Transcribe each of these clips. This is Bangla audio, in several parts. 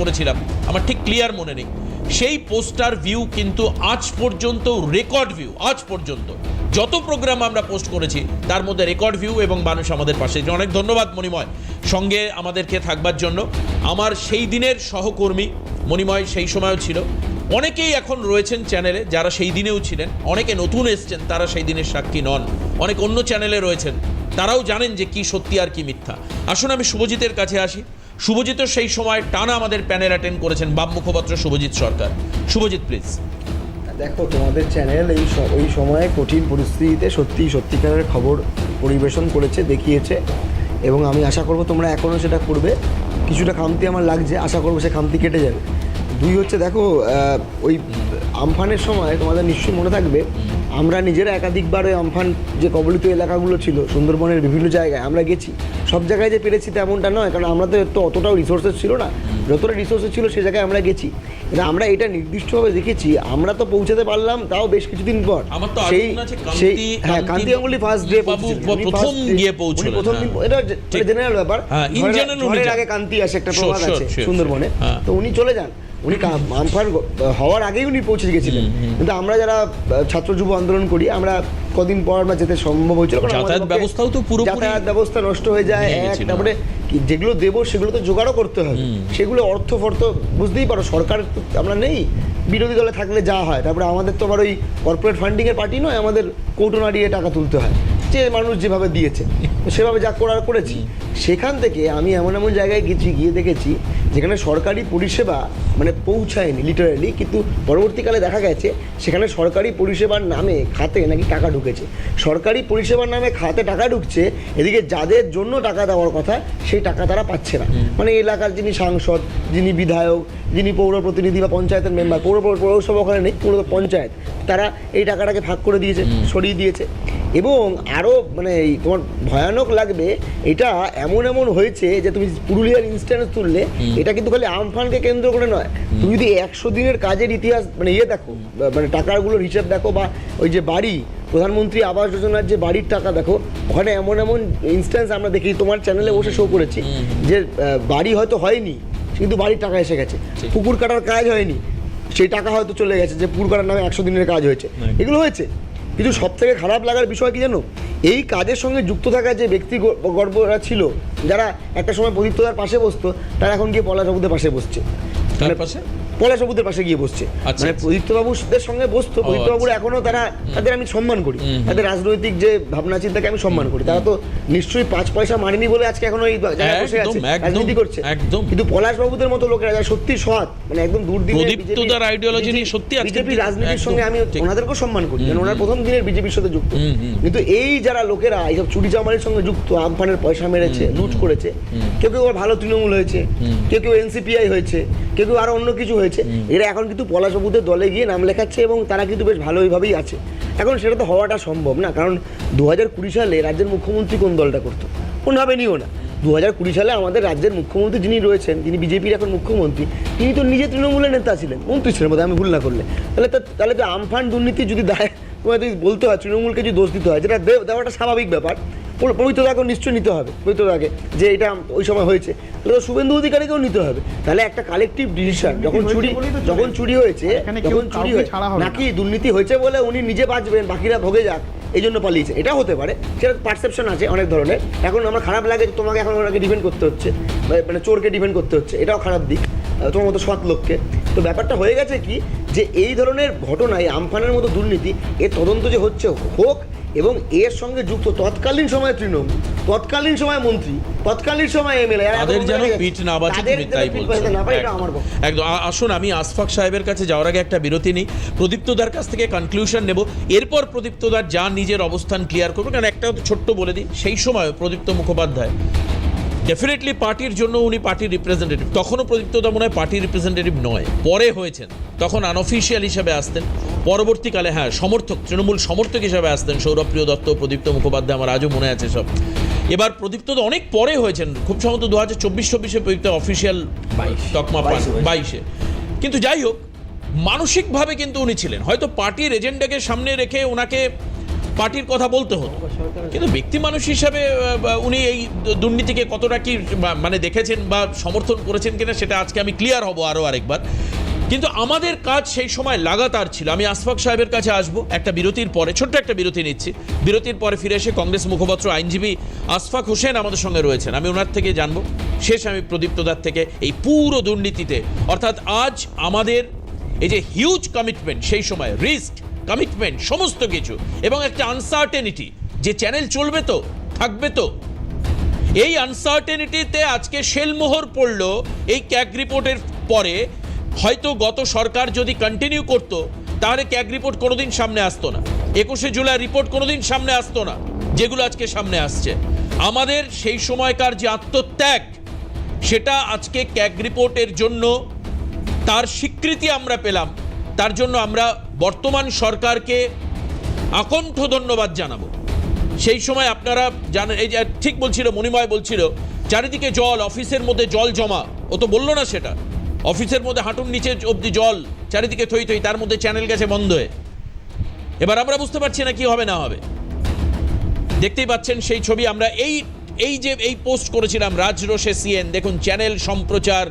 করেছিলাম, আমার ঠিক ক্লিয়ার মনে নেই, সেই পোস্টার ভিউ কিন্তু আজ পর্যন্ত রেকর্ড ভিউ, আজ পর্যন্ত যত প্রোগ্রাম আমরা পোস্ট করেছি তার মধ্যে রেকর্ড ভিউ, এবং মানুষ আমাদের পাশে। অনেক ধন্যবাদ মণিময় সঙ্গে আমাদেরকে থাকবার জন্য। আমার সেই দিনের সহকর্মী মণিময় সেই সময়ও ছিল, অনেকেই এখন রয়েছেন চ্যানেলে যারা সেই দিনেও ছিলেন, অনেকে নতুন এসছেন তারা সেই দিনের সাক্ষী নন, অনেক অন্য চ্যানেলে রয়েছেন, তারাও জানেন যে কি সত্যি আর কি মিথ্যা। আসুন আমি শুভজিতের কাছে আসি। শুভজিৎ সেই সময় টানা আমাদের প্যানেল অ্যাটেন্ড করেছেন, বাম মুখপাত্র শুভজিৎ সরকার। শুভজিৎ প্লিজ। দেখো, তোমাদের চ্যানেল এই সময়ে কঠিন পরিস্থিতিতে সত্যিকারের খবর পরিবেশন করেছে, দেখিয়েছে, এবং আমি আশা করব তোমরা এখনও সেটা করবে। কিছুটা খামতি আমার লাগছে, আশা করবো সে খামতি কেটে যাবে। দুই হচ্ছে, দেখো ওই আমফানের সময় তোমাদের নিশ্চয়ই মনে থাকবে, আমরা নিজেরা একাধিকবার ওই আমফান যে কবলিত এলাকাগুলো ছিল সুন্দরবনের বিভিন্ন জায়গায় আমরা গেছি। সব জায়গায় যে পেরেছি তেমনটা নয়, কারণ আমরা তো অতটাও রিসোর্সেস ছিল না, যতটা রিসোর্সেস ছিল সে জায়গায় আমরা গেছি। কিন্তু আমরা এটা নির্দিষ্টভাবে দেখেছি, আমরা তো পৌঁছাতে পারলাম তাও বেশ কিছুদিন পর। হ্যাঁ, কান্তি গাঙ্গুলি ফার্স্ট ডে প্রথম গিয়ে পৌঁছলেন, প্রথম দিন, এটা জেনারেল ব্যাপার। ঝড়ের আগে কান্তি আসে, একটা প্রবাদ আছে সুন্দরবনে, তো উনি চলে যান, উনি আমফান হওয়ার আগেই উনি পৌঁছে গেছিলেন। কিন্তু আমরা যারা ছাত্র যুব আন্দোলন করি, আমরা কদিন পর আমরা যেতে সম্ভব হয়েছিল, যাতায়াত ব্যবস্থাও তো পুরো যাতায়াত ব্যবস্থা নষ্ট হয়ে যায়। তারপরে যেগুলো দেবো সেগুলো তো জোগাড়ও করতে হবে, সেগুলো অর্থ ফর্থ বুঝতেই পারো, সরকার তো আমরা নেই, বিরোধী দলে থাকলে যা হয়। তারপরে আমাদের তো আবার ওই কর্পোরেট ফান্ডিংয়ের পার্টি নয়, আমাদের কৌটো নাড়িয়ে টাকা তুলতে হয়, যে মানুষ যেভাবে দিয়েছে সেভাবে যা করার করেছি। সেখান থেকে আমি এমন জায়গায় গিয়ে দেখেছি যেখানে সরকারি পরিষেবা মানে পৌঁছায়নি লিটারালি, কিন্তু পরবর্তীকালে দেখা গেছে সেখানে সরকারি পরিষেবার নামে খাতে নাকি টাকা ঢুকেছে। সরকারি পরিষেবার নামে খাতে টাকা ঢুকছে, এদিকে যাদের জন্য টাকা দেওয়ার কথা সেই টাকা তারা পাচ্ছে না। মানে এলাকার যিনি সাংসদ, যিনি বিধায়ক, যিনি পৌর প্রতিনিধি বা পঞ্চায়েতের মেম্বার, পৌরসভা ওখানে নেই, পুরো পঞ্চায়েত, তারা এই টাকাটাকে ভাগ করে দিয়েছে, সরিয়ে দিয়েছে। এবং আরও মানে তোমার ভয়ানক লাগবে, এটা এমন হয়েছে যে তুমি পুরুলিয়ার ইনস্ট্যান্স তুললে, এটা কিন্তু খালি আমফানকে কেন্দ্র করে নয়, তুমি যদি 100 দিনের কাজের ইতিহাস মানে দেখো, মানে টাকাগুলোর হিসাব দেখো, বা ওই যে বাড়ি প্রধানমন্ত্রী আবাস যোজনার যে বাড়ির টাকা দেখো, ওখানে এমন ইনস্ট্যান্স আমরা দেখি, তোমার চ্যানেলে বসে শো করেছি, যে বাড়ি হয়তো হয়নি কিন্তু বাড়ির টাকা এসে গেছে, পুকুর কাটার কাজ হয়নি, সেই টাকা হয়তো চলে গেছে, যে পুকুর কাটার নামে 100 দিনের কাজ হয়েছে, এগুলো হয়েছে। কিন্তু সব থেকে খারাপ লাগার বিষয় কি জানো, এই কাজের সঙ্গে যুক্ত থাকা যে ব্যক্তিগর্বরা ছিল, যারা একটা সময় প্রদীপ্তদার পাশে বসতো, তারা এখন গিয়ে পলাশবাবুদের পাশে বসছে, পলাশবাবুদের পাশে গিয়ে বসছে, মানে প্রদীপ্তবাবুদের সঙ্গে বসতো। প্রদীপ্তবাবুরা এখনো তাদের আমি সম্মান করি, তাদের রাজনৈতিক যে ভাবনা চিন্তাকে আমি সম্মান করি। তারা তো নিশ্চয়ই 5 পয়সা মারেনি বলে আজকে এখনো এই জায়গায় বসে আছে, রাজনীতি করছে। কিন্তু পলাশবাবুদের মতো লোকেরা যারা সত্যি সৎ, মানে একদম দূরদিনের বিজেপি রাজনীতির সঙ্গে, আমি ওনাদেরকেও সম্মান করি, কারণ ওনার প্রথম দিনের বিজেপির সাথে যুক্ত। কিন্তু এই যারা লোকেরা এইসব চুরি চামারির সঙ্গে যুক্ত, আমফানের পয়সা মেরেছে, লুট করেছে, কেউ ভালো তৃণমূল হয়েছে, কেউ এনসিপিআই হয়েছে, কেউ আরো অন্য কিছু হয়েছে, এরা এখন কিন্তু পলাশবাবুদের দলে গিয়ে নাম লেখাচ্ছে, এবং তারা কিন্তু বেশ ভালোভাবেই আছে। এখন সেটা তো হওয়াটা সম্ভব না, কারণ 2020 সালে রাজ্যের মুখ্যমন্ত্রী কোন দলটা করতো? কোনোভাবে নিও না। 2020 সালে আমাদের রাজ্যের মুখ্যমন্ত্রী যিনি রয়েছেন, তিনি বিজেপির এখন মুখ্যমন্ত্রী, তিনি তো নিজে তৃণমূলের নেতা ছিলেন, মন্ত্রী ছিলেন বোধহয়, আমি ভুল না করলে। তাহলে তো আমফান দুর্নীতি যদি তোমায় যদি বলতে হয়, তৃণমূলকে যদি দোষ দিতে হয়, যেটা দেওয়াটা স্বাভাবিক ব্যাপার, পবিত্রতাকেও নিশ্চয় নিতে হবে, পবিত্রতাকে যে এটা ওই সময় হয়েছে, তাহলে তো শুভেন্দু অধিকারীকেও নিতে হবে। তাহলে একটা কালেকটিভ ডিসিশন, যখন চুরি হয়েছে নাকি দুর্নীতি হয়েছে বলে উনি নিজে বাঁচবেন, বাকিরা ভোগে যাক, এই জন্য পালিয়েছে, এটা হতে পারে, সেটা পারসেপশন আছে অনেক ধরনের। এখন আমার খারাপ লাগে তোমাকে এখন ওনাকে ডিফেন্ড করতে হচ্ছে, মানে চোরকে ডিফেন্ড করতে হচ্ছে, এটাও খারাপ দিক, তোমার মতো সৎ লোককে। তো ব্যাপারটা হয়ে গেছে কি, যে এই ধরনের ঘটনায় আমফানের মতো দুর্নীতি, এর তদন্ত যে হচ্ছে হোক, এবং এর সঙ্গে যুক্ত তৎকালীন সময় তৃণমূল, তৎকালীন সময় মন্ত্রী, তৎকালীন সময় এমএলএ, তাদের যেন পিঠ না বাঁচে, তুমি তাই বলছো। একদম। আসুন আমি আশফাক সাহেবের কাছে যাওয়ার আগে একটা বিরতি নিই, প্রদীপ্তদার কাছ থেকে কনক্লুশন নেব, এরপর প্রদীপ্তদার যা নিজের অবস্থান ক্লিয়ার করবে। কারণ একটা ছোট্ট বলে দিই, সেই সময় প্রদীপ্ত মুখোপাধ্যায় ডেফিনেটলি পার্টির জন্য উনি পার্টির রিপ্রেজেন্টেটিভ, তখনও প্রদীপ্তদা মনে হয় পার্টির রিপ্রেজেন্টেটিভ নয়, পরে হয়েছেন, তখন আনঅফিসিয়াল হিসাবে আসতেন, পরবর্তীকালে সমর্থক, তৃণমূল সমর্থক হিসাবে আসতেন সৌরভপ্রিয় দত্ত, প্রদীপ্ত মুখোপাধ্যায়, আমার আজও মনে আছে সব। এবার প্রদীপ্তদা অনেক পরে হয়েছেন, খুব সম্ভবত 2024-26 প্রদীপ্ত অফিসিয়াল তকমা পান 22-এ। কিন্তু যাই হোক, মানসিকভাবে কিন্তু উনি ছিলেন, হয়তো পার্টির এজেন্ডাকে সামনে রেখে ওনাকে পার্টির কথা বলতে হতো, কিন্তু ব্যক্তি মানুষ হিসাবে উনি এই দুর্নীতিকে কতটা কি মানে দেখেছেন বা সমর্থন করেছেন কিনা সেটা আজকে আমি ক্লিয়ার হব আরও আরেকবার। কিন্তু আমাদের কাজ সেই সময় লাগাতার ছিল। আমি আশফাক সাহেবের কাছে আসব একটা বিরতির পরে, ছোট্ট একটা বিরতি নিচ্ছি। বিরতির পরে ফিরে এসে কংগ্রেস মুখপাত্র আইনজীবী আশফাক হোসেন আমাদের সঙ্গে রয়েছেন, আমি ওনার থেকে জানবো। শেষ আমি প্রদীপ্ত দার থেকে এই পুরো দুর্নীতিতে, অর্থাৎ আজ আমাদের এই যে হিউজ কমিটমেন্ট, সেই সময় রিস্ক, কমিটমেন্ট, সমস্ত কিছু, এবং একটা আনসার্টেনিটি যে চ্যানেল চলবে তো, থাকবে তো, এই আনসার্টেনিটিতে আজকে শেলমোহর পড়ল এই ক্যাগ রিপোর্টের পরে। হয়তো গত সরকার যদি কন্টিনিউ করতো তাহলে ক্যাগ রিপোর্ট কোনোদিন সামনে আসতো না, 21শে জুলাই রিপোর্ট কোনোদিন সামনে আসতো না, যেগুলো আজকে সামনে আসছে। আমাদের সেই সময়কার যে আত্মত্যাগ, সেটা আজকে ক্যাগ রিপোর্টের জন্য তার স্বীকৃতি আমরা পেলাম। তার জন্য আমরা বর্তমান সরকারকে আকণ্ঠ ধন্যবাদ জানাবো। সেই সময় আপনারা জানেন, এই যে ঠিক বলছিল মণিময় বলছিল, চারিদিকে জল, অফিসের মধ্যে জল জমা, ও তো বললো না সেটা, অফিসের মধ্যে হাঁটুর নিচে অবধি জল, চারিদিকে থই থই, তার মধ্যে চ্যানেল গেছে বন্ধ হয়ে। এবার আমরা বুঝতে পারছি না কি হবে না হবে। দেখতেই পাচ্ছেন সেই ছবি। আমরা এই পোস্ট করেছিলাম রাজরোষে সিএন, দেখুন চ্যানেল সম্প্রচার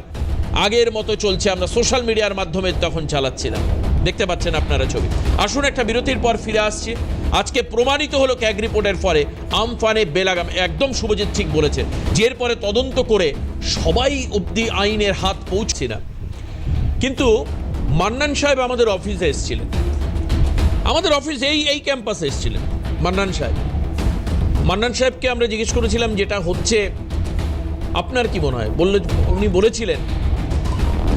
আগের মতো চলছে, আমরা সোশ্যাল মিডিয়ার মাধ্যমে তখন চালাচ্ছিলাম, দেখতে পাচ্ছেন আপনারা ছবি। আসুন একটা বিরতির পর ফিরে আসছি। আজকে প্রমাণিত হলো ক্যাগ রিপোর্টের পরে আমফানে বেলাগাম, একদম শুভজিৎ ঠিক বলেছে, যে এর পরে তদন্ত করে সবাই অবধি আইনের হাত পৌঁছছে না। কিন্তু মান্নান সাহেব আমাদের অফিসে এসেছিলেন, আমাদের অফিস এই ক্যাম্পাসে এসেছিলেন মান্নান সাহেবকে আমরা জিজ্ঞেস করেছিলাম যেটা হচ্ছে আপনার কি মনে হয়, উনি বলেছিলেন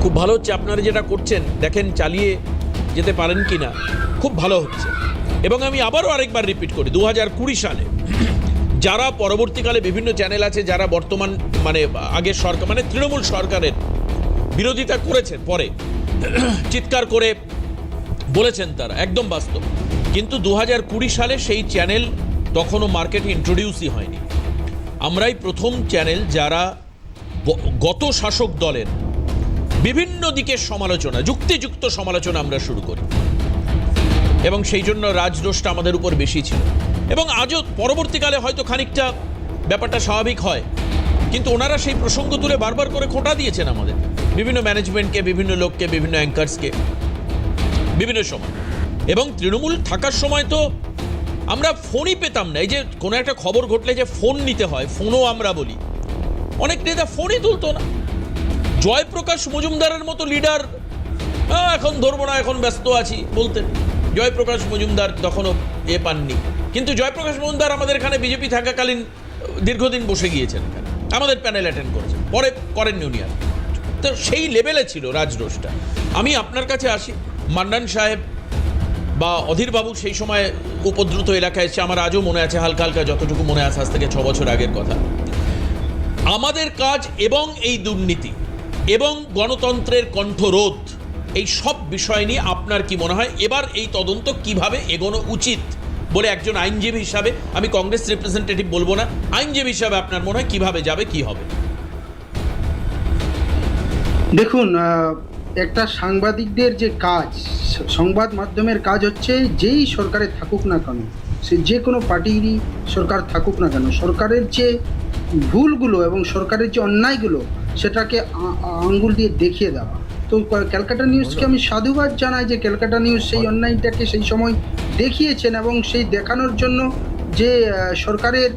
খুব ভালো হচ্ছে, আপনারা যেটা করছেন দেখেন চালিয়ে যেতে পারেন কি না, খুব ভালো হচ্ছে। এবং আমি আবারও আরেকবার রিপিট করি, 2020 সালে যারা পরবর্তীকালে বিভিন্ন চ্যানেল আছে যারা বর্তমান মানে আগের সরকার মানে তৃণমূল সরকারের বিরোধিতা করেছেন, পরে চিৎকার করে বলেছেন তারা, একদম বাস্তব। কিন্তু 2020 সালে সেই চ্যানেল তখনও মার্কেটে ইন্ট্রোডিউসই হয়নি। আমরাই প্রথম চ্যানেল যারা গত শাসক দলের বিভিন্ন দিকের সমালোচনা, যুক্তিযুক্ত সমালোচনা আমরা শুরু করি, এবং সেই জন্য রাজরোষটা আমাদের উপর বেশি ছিল। এবং আজও পরবর্তীকালে হয়তো খানিকটা ব্যাপারটা স্বাভাবিক হয়, কিন্তু ওনারা সেই প্রসঙ্গ তুলে বারবার করে খোঁটা দিয়েছেন আমাদের, বিভিন্ন ম্যানেজমেন্টকে, বিভিন্ন লোককে, বিভিন্ন অ্যাঙ্কার্সকে, বিভিন্ন সময়। এবং তৃণমূল থাকার সময় তো আমরা ফোনই পেতাম না। এই যে কোনো একটা খবর ঘটলে যে ফোন নিতে হয়, ফোনও আমরা বলি, অনেক নেতা ফোনই তুলতো না। জয়প্রকাশ মজুমদারের মতো লিডার এখন ধরবো না, এখন ব্যস্ত আছি বলতেন। জয়প্রকাশ মজুমদার তখনও পাননি, কিন্তু জয়প্রকাশ মজুমদার আমাদের এখানে বিজেপি থাকাকালীন দীর্ঘদিন বসে গিয়েছেন, এখানে আমাদের প্যানেল অ্যাটেন্ড করেছেন, পরে করেননি উনি আর। তো সেই লেভেলে ছিল রাজরোষটা। আমি আপনার কাছে আসি, মান্নান সাহেব বা অধীরবাবু সেই সময় উপদ্রুত এলাকায় এসে, আমার আজও মনে আছে হালকা হালকা, যতটুকু মনে আছে আজ থেকে 6 বছর আগের কথা। আমাদের কাজ এবং এই দুর্নীতি এবং গণতন্ত্রের কণ্ঠরোধ, এই সব বিষয় নিয়ে আপনার কি মনে হয় এবার এই তদন্ত কিভাবে এগোনো উচিত বলে একজন আইনজীবী হিসাবে, আমি কংগ্রেস রিপ্রেজেন্টেটিভ বলবো না, আইনজীবী হিসাবে আপনার মনে হয় কিভাবে যাবে, কি হবে? দেখুন, একটা সাংবাদিকদের যে কাজ, সংবাদ মাধ্যমের কাজ হচ্ছে যেই সরকারে থাকুক না কেন, সে যে কোনো পার্টিরই সরকার থাকুক না কেন, সরকারের যে ভুলগুলো এবং সরকারের যে অন্যায়গুলো সেটাকে আঙ্গুল দিয়ে দেখিয়ে দেওয়া। তো ক্যালকাটা নিউজকে আমি সাধুবাদ জানাই যে ক্যালকাটা নিউজ সেই অন্যায়টাকে সেই সময় দেখিয়েছেন, এবং সেই দেখানোর জন্য যে সরকারের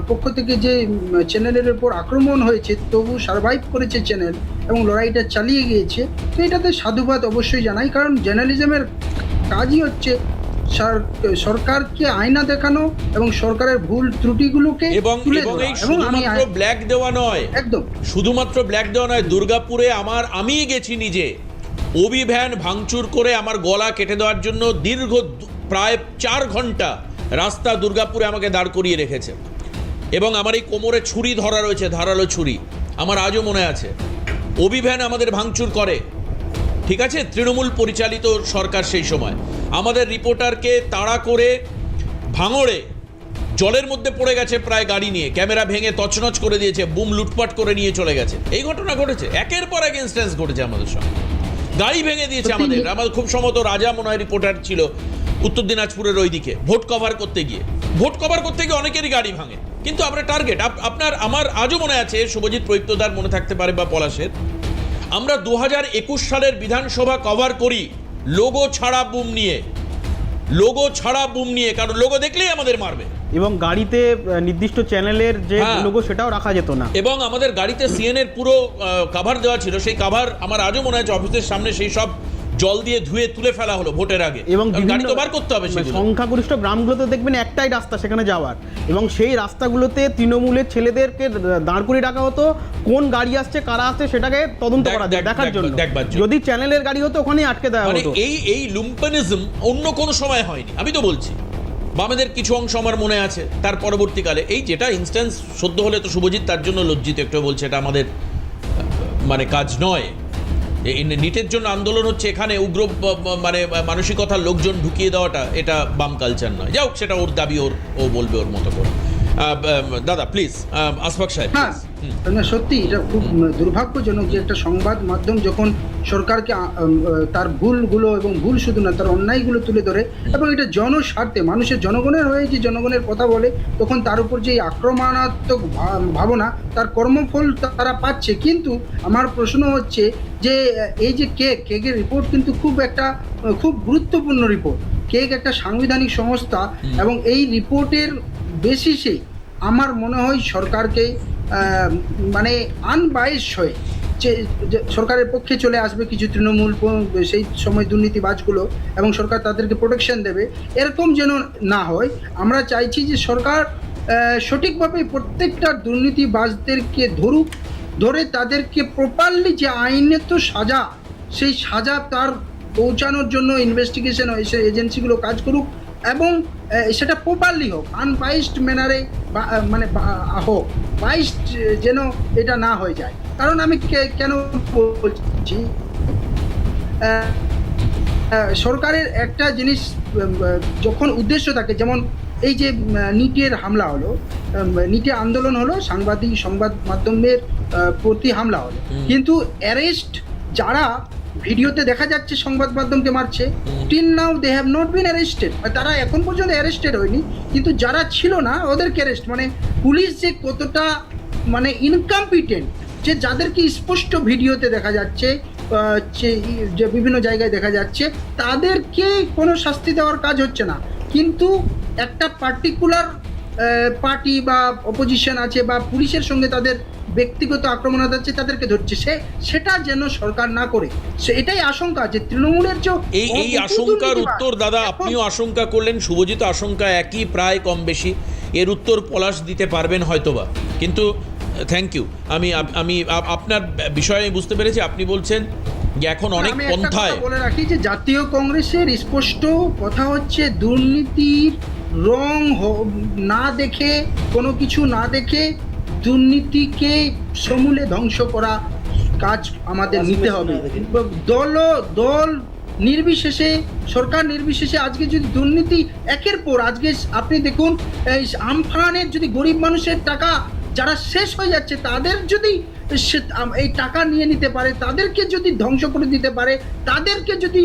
পক্ষ থেকে যে চ্যানেলের উপর আক্রমণ হয়েছে তবু সারভাইভ করেছে চ্যানেল এবং লড়াইটা চালিয়ে গিয়েছে। তো এটাতে সাধুবাদ অবশ্যই জানাই, কারণ জার্নালিজমের কাজই হচ্ছে সরকারকে আয়না দেখানো এবং সরকারের ভুল ত্রুটিগুলোকে তুলে ধরা। এবং আমি ব্ল্যাক দেওয়া নয়, একদম শুধুমাত্র ব্ল্যাক দেওয়া নয়, দুর্গাপুরে আমি গেছি নিজে, ওবি ভ্যান ভাঙচুর করে আমার গলা কেটে দেওয়ার জন্য দীর্ঘ প্রায় 4 ঘন্টা রাস্তা দুর্গাপুরে আমাকে দাঁড় করিয়ে রেখেছে, এবং আমার এই কোমরে ছুরি ধরা রয়েছে, ধারালো ছুরি, আমার আজও মনে আছে। ওবি ভ্যান আমাদের ভাঙচুর করে, ঠিক আছে, তৃণমূল পরিচালিত সরকার সেই সময়। আমাদের রিপোর্টারকে তাড়া করে ভাঙড়ে জলের মধ্যে পড়ে গেছে প্রায় গাড়ি নিয়ে, ক্যামেরা ভেঙে তছনছ করে দিয়েছে, বুম লুটপাট করে নিয়ে চলে গেছে। এই ঘটনা ঘটেছে, একের পর এক ইনস্ট্যান্স ঘটেছে আমাদের সঙ্গে। গাড়ি ভেঙে দিয়েছে আমাদের খুব সম্ভবত রাজা মনে হয় রিপোর্টার ছিল, উত্তর দিনাজপুরের ওইদিকে ভোট কভার করতে গিয়ে অনেকেরই গাড়ি ভাঙে, কিন্তু আমরা টার্গেট আমার আজও মনে আছে, শুভজিৎ প্রদীপ্তদার মনে থাকতে পারে বা পলাশের, আমরা 2021 সালের বিধানসভা কভার করি লোগো ছাড়া বুম নিয়ে, কারণ লোগো দেখলেই আমাদের মারবে, এবং গাড়িতে নির্দিষ্ট চ্যানেলের যে লোগো সেটাও রাখা যেত না, এবং আমাদের গাড়িতে সিএনএর পুরো কভার দেওয়া ছিল। সেই কভার আমার আজও মনে আছে অফিসের সামনে সেই সব জল দিয়ে ধুয়ে তুলে ফেলা হলো ভোটের আগে, এবং গাড়ি তো বার করতে হবে। সংখ্যাগরিষ্ঠ গ্রামগুলোতে দেখবেন একটাই রাস্তা সেখানে যাওয়ার, এবং সেই রাস্তাগুলোতে তৃণমূলের ছেলেদেরকে দাঁড় করিয়ে রাখা হতো, কোন গাড়ি আসছে কারা আসছে সেটাকে তদন্ত করা যায় দেখার জন্য। যদি চ্যানেলের গাড়ি হতো ওখানেই আটকে দেওয়া হতো। এই লুম্পেনিজম অন্য কোনো সময় হয়নি, আমি তো বলছি। বামেদের কিছু অংশ আমার মনে আছে, তার পরবর্তীকালে এই যেটা ইনস্ট্যান্স সদ্য হলে তো শুভজিৎ তার জন্য লজ্জিত একটু বলছে, এটা আমাদের মানে কাজ নয়। নিটের জন্য আন্দোলন হচ্ছে, এখানে উগ্র মানে মানসিকতার লোকজন ঢুকিয়ে দেওয়াটা এটা বাম কালচার নয়। যাই হোক, সেটা ওর দাবি, ও বলবে ওর মতো করে। দাদা প্লিজ, আশফাক সাহেব। হ্যাঁ, না সত্যি এটা খুব দুর্ভাগ্যজনক যে একটা সংবাদ মাধ্যম যখন সরকারকে তার ভুলগুলো, এবং ভুল শুধু না তার অন্যায়গুলো তুলে ধরে, এবং এটা জনস্বার্থে মানুষের জনগণের হয়ে যে জনগণের কথা বলে, তখন তার উপর যে আক্রমণাত্মক ভাবনা, তার কর্মফল তারা পাচ্ছে। কিন্তু আমার প্রশ্ন হচ্ছে যে এই যে কেকের রিপোর্ট কিন্তু খুব গুরুত্বপূর্ণ রিপোর্ট। কেক একটা সাংবিধানিক সংস্থা, এবং এই রিপোর্টের বেসিসে আমার মনে হয় সরকারকে মানে আনবায়াসড হয়ে যে সরকারের পক্ষে চলে আসবে কিছু তৃণমূল সেই সময় দুর্নীতিবাজগুলো, এবং সরকার তাদেরকে প্রোটেকশন দেবে, এরকম যেন না হয়। আমরা চাইছি যে সরকার সঠিকভাবে প্রত্যেকটা দুর্নীতিবাজদেরকে ধরে তাদেরকে প্রপারলি যে আইনত সাজা, সেই সাজা তার পৌঁছানোর জন্য ইনভেস্টিগেশন এজেন্সিগুলো কাজ করুক, এবং সেটা প্রপারলি হোক, আনবাইসড ম্যানারে মানে হোক, বাইসড যেন এটা না হয়ে যায়। কারণ আমি কেন বলছি, সরকারের একটা জিনিস যখন উদ্দেশ্য থাকে, যেমন এই যে নিটের হামলা হলো, নিটে আন্দোলন হলো, সংবাদ মাধ্যমের প্রতি হামলা হলো, কিন্তু অ্যারেস্ট যারা ভিডিওতে দেখা যাচ্ছে সংবাদ মাধ্যমকে মারছে, till now they have not been arrested, তারা এখন পর্যন্ত অ্যারেস্টেড হয়নি। কিন্তু যারা ছিল না ওদেরকে অ্যারেস্ট, মানে পুলিশ যে কতটা মানে ইনকম্পিটেন্ট, যে যাদেরকে স্পষ্ট ভিডিওতে দেখা যাচ্ছে, যে বিভিন্ন জায়গায় দেখা যাচ্ছে, তাদেরকে কোনো শাস্তি দেওয়ার কাজ হচ্ছে না। কিন্তু একটা পার্টিকুলার পার্টি বা অপোজিশন আছে, বা পুলিশের সঙ্গে তাদের ব্যক্তিগত আক্রমণ হচ্ছে, তাদেরকে ধরছে, সেটা যেন সরকার না করে। এটাই আশঙ্কা যে তৃণমূলের যে এই আশঙ্কার উত্তর দাদা আপনিও আশঙ্কা করলেন, শুভজিৎ আশঙ্কা একই প্রায় কম বেশি, এর উত্তর পলাশ দিতে পারবেন হয়তোবা, কিন্তু থ্যাংক ইউ। আমি আপনার বিষয়ে আমি বুঝতে পেরেছি। আপনি বলছেন যে এখন অনেক পন্থায় বলে রাখি যে জাতীয় কংগ্রেসের স্পষ্ট কথা হচ্ছে, দুর্নীতির রং না দেখে, কোনো কিছু না দেখে দুর্নীতিকে সমূলে ধ্বংস করা কাজ আমাদের নিতে হবে। দল নির্বিশেষে, সরকার নির্বিশেষে, আজকে যদি দুর্নীতি একের পর আজকে আপনি দেখুন, এই আমফানের যদি গরিব মানুষের টাকা যারা শেষ হয়ে যাচ্ছে, তাদের যদি এই টাকা নিয়ে নিতে পারে, তাদেরকে যদি ধ্বংস করে দিতে পারে, তাদেরকে যদি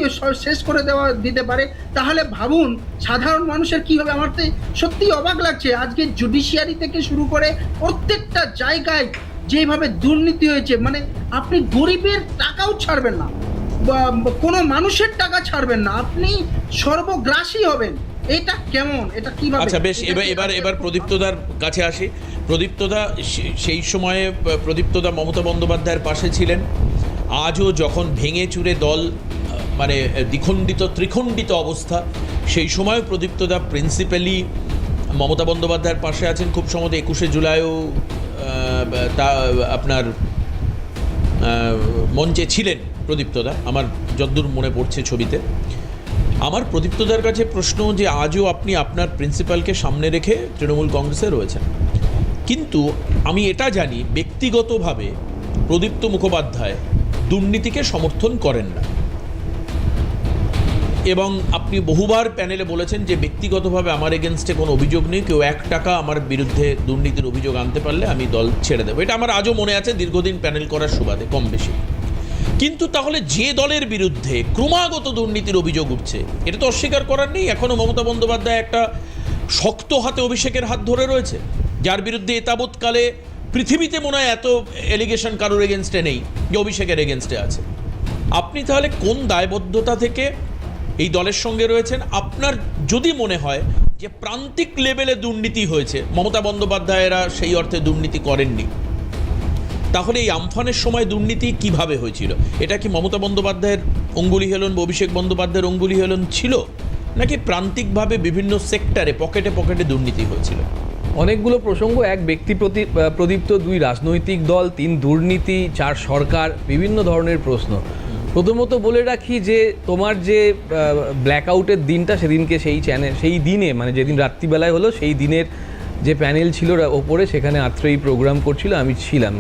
শেষ করে দিতে পারে, তাহলে ভাবুন সাধারণ মানুষের কি হবে। আমার তো সত্যি অবাক লাগছে, আজকে জুডিশিয়ারি থেকে শুরু করে প্রত্যেকটা জায়গায় যেভাবে দুর্নীতি হয়েছে, মানে আপনি গরিবের টাকাও ছাড়বেন না, কোনো মানুষের টাকা ছাড়বেন না, আপনি সর্বগ্রাসী হবেন। এটা কেমন, এটা কিভাবে? আচ্ছা বেশ, এবার প্রদীপ্তদার কাছে আসি। প্রদীপ্তদা, সেই সময়ে প্রদীপ্তদা মমতা বন্দ্যোপাধ্যায়ের পাশে ছিলেন। আজও যখন ভেঙে চুরে দল মানে ত্রিখণ্ডিত অবস্থা, সেই সময় প্রদীপ্তদা প্রিন্সিপালি মমতা বন্দ্যোপাধ্যায়ের পাশে আছেন। খুব সম্ভবত 21শে জুলাইও তা আপনার মঞ্চে ছিলেন প্রদীপ্তদা, আমার যদ্দূর মনে পড়ছে ছবিতে। আমার প্রদীপ্তদার কাছে প্রশ্ন যে আজও আপনি আপনার প্রিন্সিপালকে সামনে রেখে তৃণমূল কংগ্রেসে রয়েছেন, কিন্তু আমি এটা জানি ব্যক্তিগতভাবে প্রদীপ্ত মুখোপাধ্যায় দুর্নীতিকে সমর্থন করেন না, এবং আপনি বহুবার প্যানেলে বলেছেন যে ব্যক্তিগতভাবে আমার এগেনস্টে কোনো অভিযোগ নেই, কেউ 1 টাকা আমার বিরুদ্ধে দুর্নীতির অভিযোগ আনতে পারলে আমি দল ছেড়ে দেবো। এটা আমার আজও মনে আছে দীর্ঘদিন প্যানেল করার সুবাদে কম বেশি। কিন্তু তাহলে যে দলের বিরুদ্ধে ক্রমাগত দুর্নীতির অভিযোগ উঠছে, এটা তো অস্বীকার করার নেই। এখনো মমতা বন্দ্যোপাধ্যায় একটা শক্ত হাতে অভিষেকের হাত ধরে রয়েছে, যার বিরুদ্ধে এতাবৎকালে পৃথিবীতে মনে হয় এত এলিগেশন কারোর এগেনস্টে নেই যে অভিষেকের এগেনস্টে আছে। আপনি তাহলে কোন দায়বদ্ধতা থেকে এই দলের সঙ্গে রয়েছেন? আপনার যদি মনে হয় যে প্রান্তিক লেভেলে দুর্নীতি হয়েছে, মমতা বন্দ্যোপাধ্যায়েরা সেই অর্থে দুর্নীতি করেননি, তাহলে এই আমফানের সময় দুর্নীতি কিভাবে হয়েছিল? এটা কি মমতা বন্দ্যোপাধ্যায়ের অঙ্গুলি হেলন বা অভিষেক বন্দ্যোপাধ্যায়ের অঙ্গুলি হেলন ছিল, নাকি প্রান্তিকভাবে বিভিন্ন সেক্টরে পকেটে পকেটে দুর্নীতি হয়েছিল? অনেকগুলো প্রসঙ্গ, এক ব্যক্তি প্রদীপ্ত, দুই রাজনৈতিক দল, তিন দুর্নীতি, চার সরকার, বিভিন্ন ধরনের প্রশ্ন। প্রথমত বলে রাখি যে তোমার যে ব্ল্যাকআউটের দিনটা, সেদিনকে সেই দিনে মানে যেদিন রাত্রিবেলায় হলো, সেই দিনের যে প্যানেল ছিল ওপরে, সেখানে আত্রেয়ী প্রোগ্রাম করছিল, আমি ছিলাম।